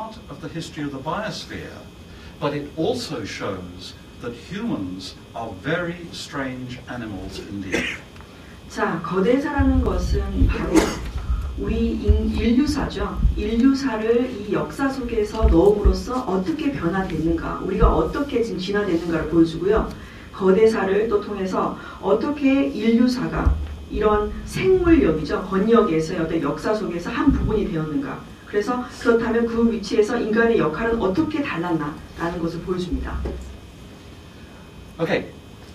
part of the history of the biosphere, but it also shows that humans are very strange animals indeed. 자, 거대사라는 것은 바로 우리 인류사죠. 인류사를 이 역사 속에서 넣음으로써 어떻게 변화됐는가, 우리가 어떻게 지금 진화됐는가를 보여주고요. 거대사를 또 통해서 어떻게 인류사가 이런 생물력이죠. 건력에서의 어떤 역사 속에서 한 부분이 되었는가. 그래서 그렇다면 그 위치에서 인간의 역할은 어떻게 달랐나라는 것을 보여줍니다. Okay,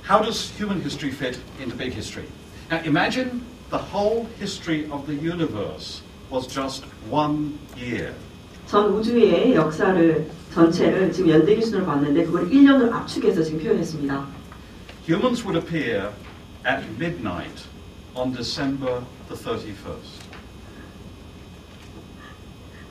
how does human history fit into big history? Now imagine the whole history of the universe was just 1 year. 전 우주의 역사를 전체를 지금 연대 기준으로 봤는데 그걸 1년으로 압축해서 지금 표현했습니다. Humans would appear at midnight on December the 31st.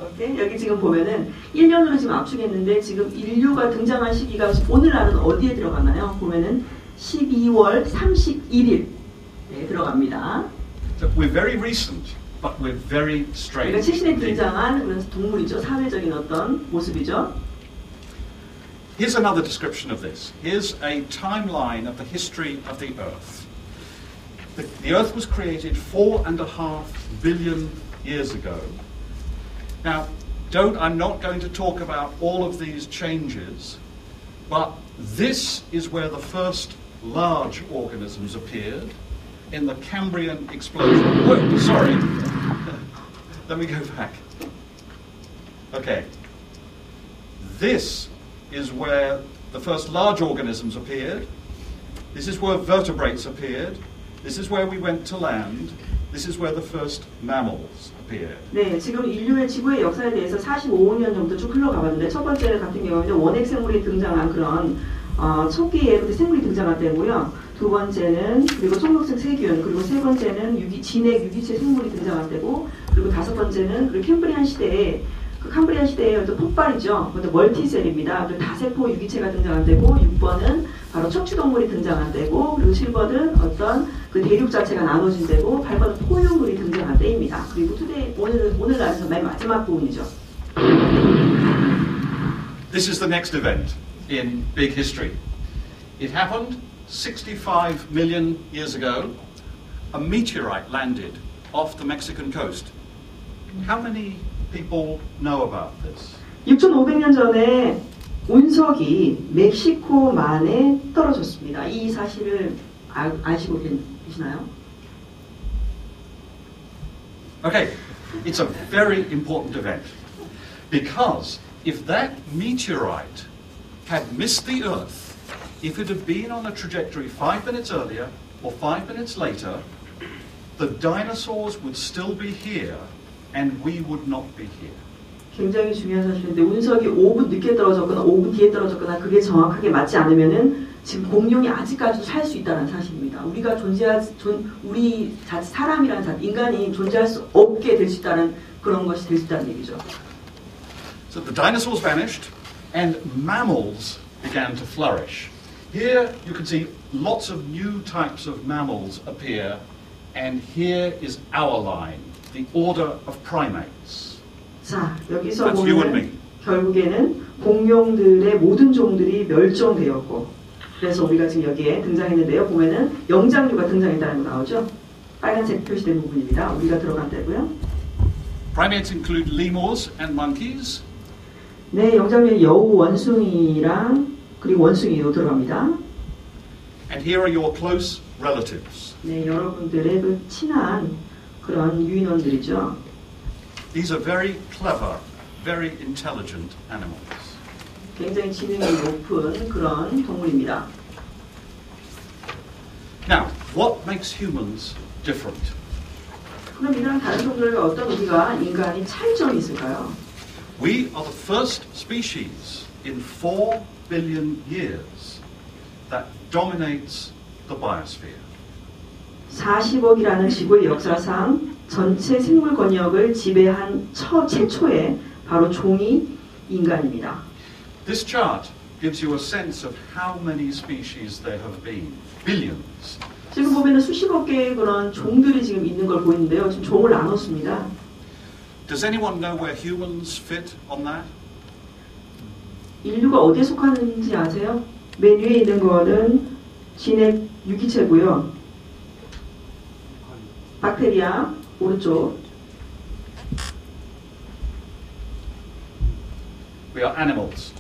오케이? 여기 지금 보면은 1년으로 지금 압축했는데 지금 인류가 등장한 시기가 오늘날은 어디에 들어가나요? 보면은 12월 31일에 들어갑니다. So we're very recent, but we're very strange. 그러니까 최신에 등장한 그런 동물이죠. 사회적인 어떤 모습이죠. Here's another description of this. Here's a timeline of the history of the Earth. The Earth was created 4.5 billion years ago. Now, I'm not going to talk about all of these changes, but this is where the first large organisms appeared in the Cambrian explosion. Oh, sorry. Let me go back. Okay. This is where the first large organisms appeared. This is where vertebrates appeared. This is where we went to land. This is where the first mammals appeared. 네, 지금 인류의 지구의 역사에 대해서 45년 정도 쭉 흘러가봤는데 첫 번째는 같은 경우는 원핵 생물이 등장한 그런 초기에 그때 생물이 등장할 때고요. 두 번째는 그리고 청록색 세균, 그리고 세 번째는 진핵 유기체 생물이 등장할 때고, 그리고 다섯 번째는 그리고 캠브리안 시대에 그 캄브리안 시대의 어떤 폭발이죠. 그것도 멀티셀입니다. 그리고 다세포 유기체가 등장한 때고, 6번은 바로 척추동물이 등장한 때고, 그리고 7번은 어떤 그 대륙 자체가 나눠진 때고, 8번은 포유물이 등장한 때입니다. 그리고 오늘날에서 맨 마지막 부분이죠. This is the next event in big history. It happened 65 million years ago. A meteorite landed off the Mexican coast. How many people know about this? 6,500년 전에 운석이 멕시코만에 떨어졌습니다. 이 사실을 아시고 계시나요? Okay, it's a very important event because if that meteorite had missed the Earth, if it had been on a trajectory 5 minutes earlier or 5 minutes later, the dinosaurs would still be here and we would not be here. 굉장히 중요한 사실인데 운석이 5분 늦게 떨어졌거나 5분 뒤에 떨어졌거나 그게 정확하게 맞지 않으면은 지금 공룡이 아직까지도 살 수 있다는 사실입니다. 우리가 우리 사람이라는 인간이 존재할 수 없게 될 수 있다는 그런 것이 될 수 있다는 얘기죠. So the dinosaurs vanished and mammals began to flourish. Here you can see lots of new types of mammals appear, and here is our line, the order of primates. 자, 여기서 보면 결국에는 공룡들의 모든 종들이 멸종되었고, 그래서 우리가 지금 여기에 등장했는데요. 보면은 영장류가 등장했다는 거 나오죠. 빨간색 표시된 부분입니다. 우리가 들어간 데고요. Primates include lemurs and monkeys. 네, 영장류에 여우, 원숭이랑 그리고 원숭이도 들어갑니다. And here are your close relatives. 네, 여러분들의 그 친한 그런 유인원들이죠. These are very clever, very intelligent animals. 굉장히 지능이 높은 그런 동물입니다. Now, what makes humans different? 그럼 이런 다른 동물과 어떤 우리가 인간이 차이점이 있을까요? We are the first species in 4 billion years that dominates the biosphere. 40억이라는 지구의 역사상 전체 생물 권역을 지배한 최초의 바로 종이 인간입니다. This chart gives you a sense of how many species there have been. Billions. 지금 보면은 수십억 개의 그런 종들이 지금 있는 걸 보이는데요. 지금 종을 나눴습니다. Does anyone know where humans fit on that? 인류가 어디에 속하는지 아세요? 맨 위에 있는 거는 진핵 유기체고요. 박테리아 오른쪽. We are animals.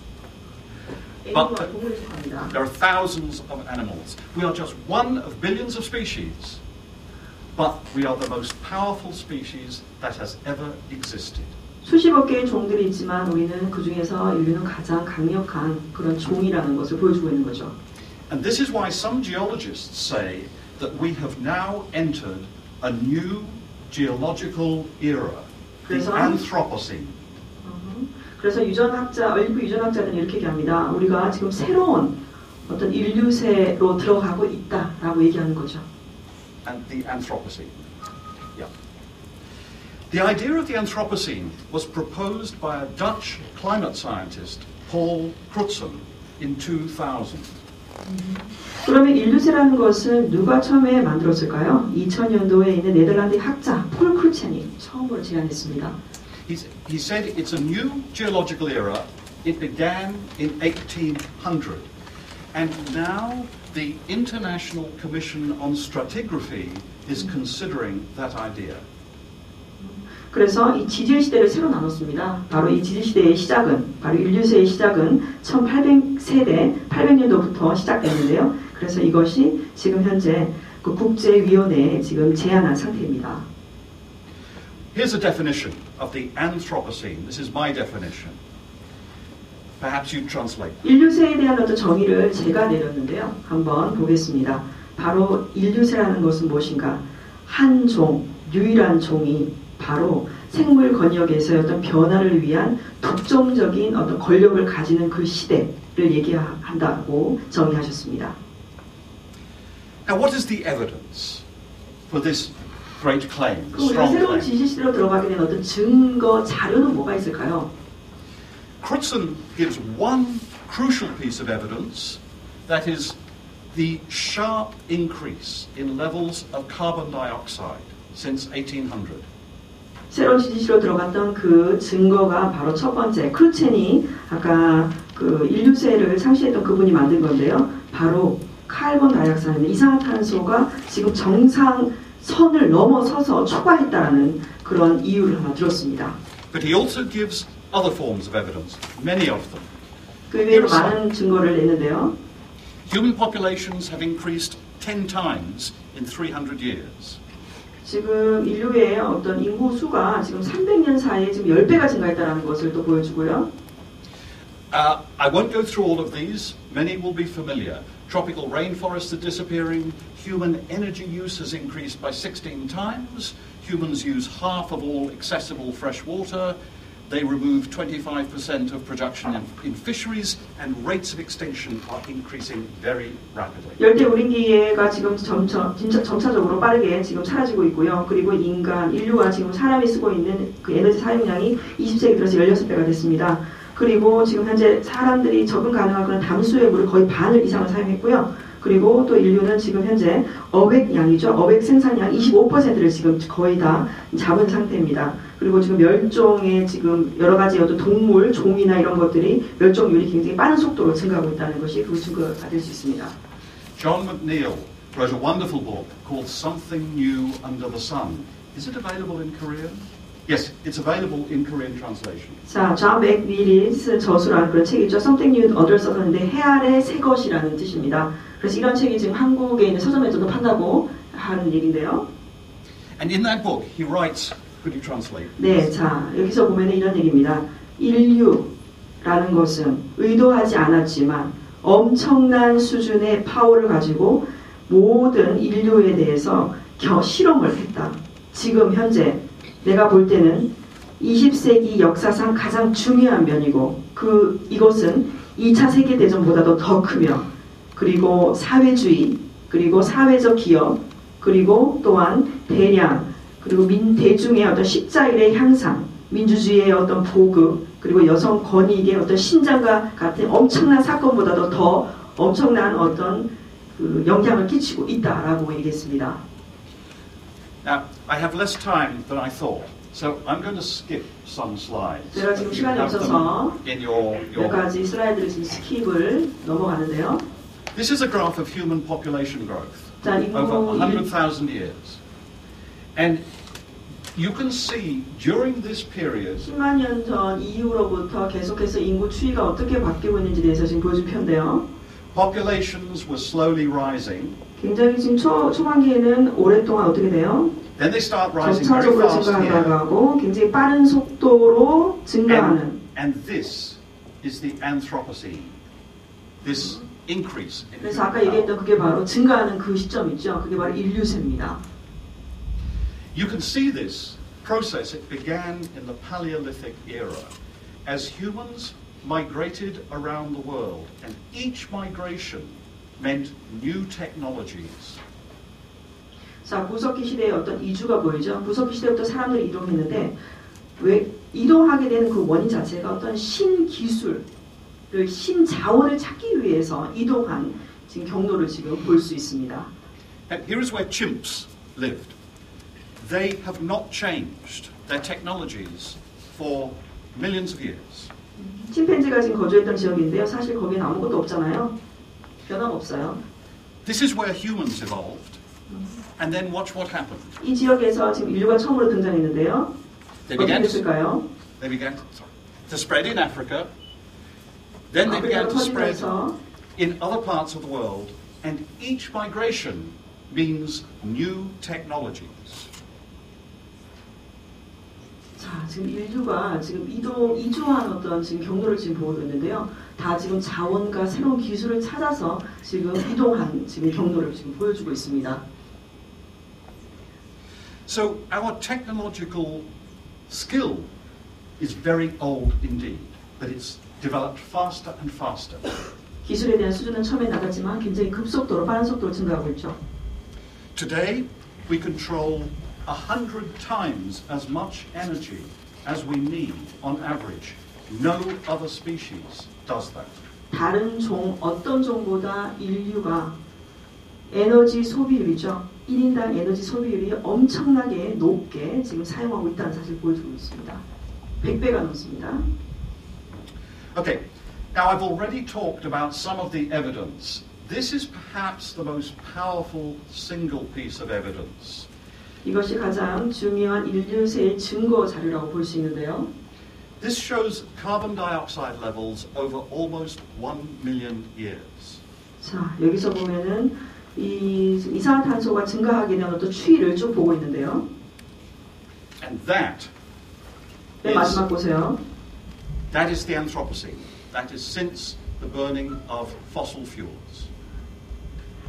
애니멀 동물에 속합니다. There are thousands of animals. We are just one of billions of species, but we are the most powerful species that has ever existed. 수십억 개의 종들이 있지만 우리는 그 중에서 인류는 가장 강력한 그런 종이라는 것을 보여주고 있는 거죠. And this is why some geologists say that we have now entered a new geological era, the Anthropocene. 그래서 일부 유전학자들은 이렇게 얘기합니다. 우리가 지금 새로운 어떤 인류세로 들어가고 있다라고 얘기하는 거죠. And the Anthropocene. Yeah. The idea of the Anthropocene was proposed by a Dutch climate scientist, Paul Crutzen, in 2000. 그러면 인류세라는 것을 누가 처음에 만들었을까요? 2000년도에 있는 네덜란드 학자 폴 크루첸이 처음으로 제안했습니다. He said it's a new geological era. It began in 1800. And now the International Commission on Stratigraphy is considering that idea. 그래서 이 지질 시대를 새로 나눴습니다. 바로 이 지질 시대의 시작은, 바로 인류세의 시작은 1800세대, 800년도부터 시작됐는데요. 그래서 이것이 지금 현재 그 국제위원회에 지금 제안한 상태입니다. Here's a definition of the Anthropocene. This is my definition. Perhaps you translate. 인류세에 대한 어떤 정의를 제가 내렸는데요. 한번 보겠습니다. 바로 인류세라는 것은 무엇인가? 한 종, 유일한 종이 바로 생물 권역에서의 어떤 변화를 위한 독점적인 어떤 권력을 가지는 그 시대를 얘기한다고 정의하셨습니다. Now, what is the evidence for this great claim, 그럼 우리가 strong 새로운 claim? 지질 시대로 들어가게 된 어떤 증거, 자료는 뭐가 있을까요? Crutzen gives one crucial piece of evidence, that is the sharp increase in levels of carbon dioxide since 1800. 새로운 지질시로 들어갔던 그 증거가 바로 첫 번째, 크루첸이 아까 그 인류세를 상시했던 그분이 만든 건데요. 바로 카본 다이옥사이드, 이산화탄소가 지금 정상선을 넘어서서 초과했다라는 그런 이유를 하나 들었습니다. But he also gives other forms of evidence, many of them. 그 외에도 많은 증거를 내는데요. Human populations have increased 10 times in 300 years. 지금 인류의 어떤 인구 수가 지금 300년 사이에 지금 10배가 증가했다는 것을 또 보여주고요. I won't go through all of these. Many will be familiar. Tropical rainforests are disappearing. Human energy use has increased by 16 times. Humans use half of all accessible fresh water. They remove 25% of production in fisheries, and rates of extinction are increasing very rapidly. 열대 우림기계가 지금 점차적으로 빠르게 지금 사라지고 있고요. 그리고 인류와 지금 사람이 쓰고 있는 그 에너지 사용량이 20세기 들어서 16배가 됐습니다. 그리고 지금 현재 사람들이 적응 가능한 그런 담수의 물을 거의 반을 이상을 사용했고요. 그리고 또 인류는 지금 현재 어획량이죠. 어획 생산량 25%를 지금 거의 다 잡은 상태입니다. 그리고 지금 멸종의 지금 여러 가지 어떤 동물, 종이나 이런 것들이 멸종률이 굉장히 빠른 속도로 증가하고 있다는 것이 그 증거가 될 수 있습니다. John McNeill wrote a wonderful book called Something New Under the Sun. Is it available in Korean? Yes, it's available in Korean translation. 자, 존 맥닐이 쓴 저수라는 그런 책이죠. Something New Under the Sun인데 해 아래 새 것이라는 뜻입니다. 그래서 이런 책이 지금 한국에 있는 서점에서도 판다고 하는 얘기인데요. And in that book, he writes, could you translate? 네, 자 여기서 보면 이런 얘기입니다. 인류라는 것은 의도하지 않았지만 엄청난 수준의 파워를 가지고 모든 인류에 대해서 실험을 했다. 지금 현재 내가 볼 때는 20세기 역사상 가장 중요한 면이고 이것은 2차 세계대전보다도 더 크며 그리고 사회주의, 그리고 사회적 기업, 그리고 또한 대량, 그리고 대중의 어떤 십자일의 향상, 민주주의의 어떤 보급, 그리고 여성 권익의 어떤 신장과 같은 엄청난 사건보다도 더 엄청난 어떤 그 영향을 끼치고 있다라고 얘기했습니다. Now, I have less time than I thought, So I'm going to skip some slides. 제가 지금 You 시간이 have them 없어서 in 몇 가지 슬라이드를 지금 스킵을 넘어가는데요. This is a graph of human population growth 자, over 인구 100,000 years. And you can see during this period 10만 년 전 이후로부터 계속해서 인구 추이가 어떻게 바뀌고 있는지에 대해서 지금 보여준 표인데요. populations were slowly rising. 굉장히 지금 초반기에는 오랫동안 어떻게 돼요? Then they start rising very 점차적으로 fast here. 증가하다가고 굉장히 빠른 속도로 증가하는. And this is the Anthropocene. This increase in 그래서 human 아까 power. 얘기했던 그게 바로 증가하는 그 시점 있죠. 그게 바로 인류세입니다. You can see this process. It began in the Paleolithic era as humans migrated around the world, and each migration meant new technologies. 자, 구석기 시대의 어떤 이주가 보이죠. 구석기 시대부터 사람들이 이동했는데 왜 이동하게 되는 그 원인 자체가 어떤 신기술을 신자원을 찾기 위해서 이동한 지금 경로를 지금 볼 수 있습니다. And here is where chimps lived. They have not changed their technologies for millions of years. 침팬지가 지금 거주했던 지역인데요. 사실 거기는 아무것도 없잖아요. 변화가 없어요. This is where humans evolved. And then watch what happened. 이 지역에서 지금 인류가 처음으로 등장했는데요. 어떻게 됐을까요? They began to spread in Africa. Then they began to spread in other parts of the world. And each migration means new technologies. 자, 지금 인류가 지금 이주한 어떤 지금 경로를 지금 보고 있는데요. 다 지금 자원과 새로운 기술을 찾아서 지금 이동한 지금 경로를 지금 보여주고 있습니다. So our technological skill is very old indeed, but it's developed faster and faster. 기술에 대한 수준은 처음에 낮았지만 굉장히 급속도로 빠른 속도로 증가하고 있죠. Today we control 100 times as much energy as we need on average. No other species does that. 다른 어떤 종보다 인류가 에너지 소비율이죠. 1인당 에너지 소비율이 엄청나게 높게 지금 사용하고 있다는 사실을 보여주고 있습니다. 100배가 넘습니다. Okay, now I've already talked about some of the evidence. This is perhaps the most powerful single piece of evidence. 이것이 가장 중요한 인류세의 증거 자료라고 볼 수 있는데요. This shows carbon dioxide levels over almost 1 million years. 자, 여기서 보면은 이 이산화탄소가 증가하게 되는 어떤 추이를 쭉 보고 있는데요. And that 맨 마지막 보세요. That is the Anthropocene. That is since the burning of fossil fuels.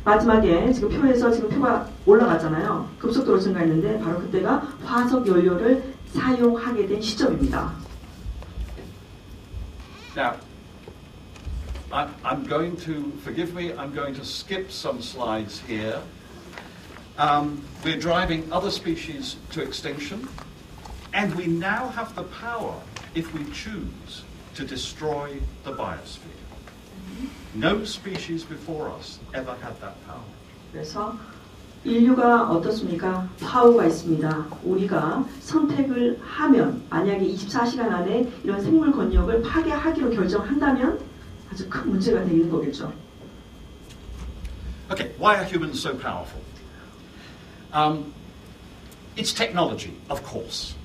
마지막에 지금 표에서 지금 표가 올라갔잖아요. 급속도로 증가했는데 바로 그때가 화석 연료를 사용하게 된 시점입니다. Now, I'm going to, forgive me, I'm going to skip some slides here. We're driving other species to extinction, and we now have the power, if we choose, to destroy the biosphere. No species before us ever had that power. 그래서 인류가 어떻습니까? 파워가 있습니다. 우리가 선택을 하면 만약에 24시간 안에 이런 생물 권역을 파괴하기로 결정한다면 아주 큰 문제가 되는 거겠죠. Okay, why are humans so powerful? It's technology, of course.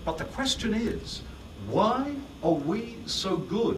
But the question is, why are we so good